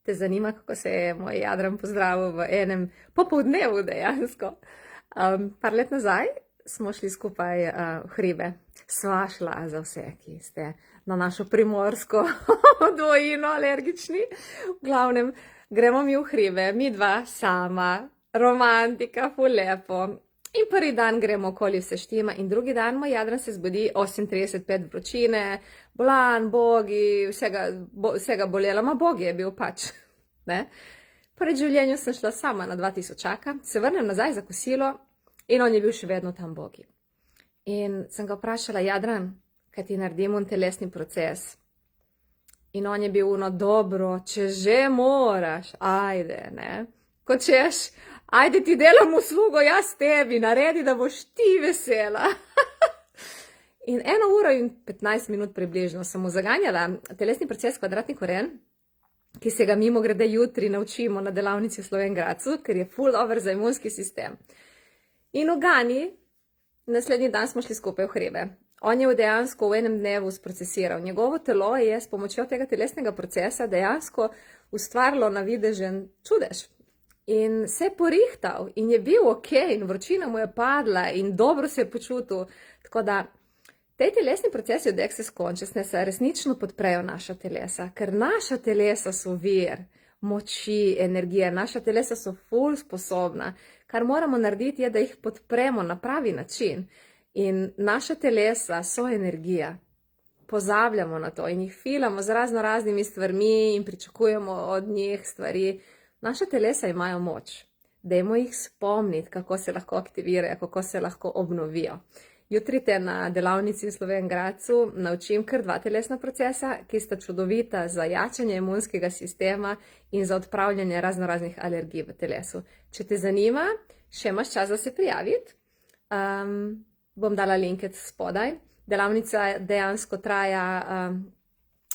Te zanima, kako se je moj Jadran pozdravil v enem popoldnevu dejansko. Par let nazaj smo šli skupaj v hribe. Sva šla za vse, ki ste na našo primorsko dvojino alergični. V glavnem, gremo mi v hribe, mi dva sama, romantika, ful lepo. In prvi dan gremo okoli vse štima in drugi dan moj Jadran se zbudi 38,5 vročine, bolan, bogi, vsega bolela, ma bogi je bil pač. Ne? Pred življenju sem šla sama na 2000, se vrnem nazaj za kosilo in on je bil še vedno tam bogi. In sem ga vprašala, Jadran, kaj ti naredim un telesni proces? In on je bil ono dobro, če že moraš, ajde, ne? Ko češ, ajde ti delam uslugo, jaz tebi, naredi, da boš ti vesela. In 1 uro in 15 minut približno sem mu zaganjala telesni proces kvadratni koren, ki se ga mimo grede jutri naučimo na delavnici v Slovenj Gradcu, ker je full over za imunski sistem. In v Gani, naslednji dan smo šli skupaj v hribe. On je dejansko v enem dnevu sprocesiral. Njegovo telo je s pomočjo tega telesnega procesa dejansko ustvarilo navidežen čudež. In se je porihtal in je bil ok in vročina mu je padla in dobro se je počutil. Tako da te telesni procesi od Access Consciousness resnično podprejo naša telesa, ker naša telesa so vir moči, energije, naša telesa so ful sposobna. Kar moramo narediti je, da jih podpremo na pravi način. In naša telesa so energija. Pozabljamo na to in jih filamo z raznimi stvarmi in pričakujemo od njih stvari. Naša telesa imajo moč. Dajmo jih spomniti, kako se lahko aktivirajo, kako se lahko obnovijo. Jutri te na delavnici v Slovenj Gradcu naučim kar 2 telesna procesa, ki sta čudovita za jačanje imunskega sistema in za odpravljanje raznih alergij v telesu. Če te zanima, še imaš čas, da se prijaviti. Bom dala linket spodaj. Delavnica dejansko traja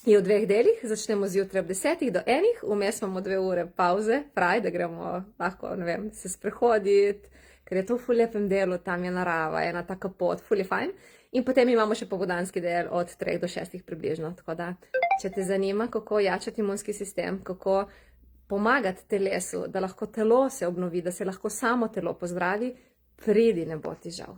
je v 2 delih. Začnemo zjutraj ob 10 do 1, vmes imamo 2 ure pauze, fraj, da gremo lahko, ne vem, se sprehoditi, ker je to v ful lepem delu, tam je narava, ena taka pot, ful je fajn. In potem imamo še popoldanski del od 3 do 6 približno. Tako da, če te zanima, kako jačati imunski sistem, kako pomagati telesu, da lahko telo se obnovi, da se lahko samo telo pozdravi, pridi, ne bo ti žal.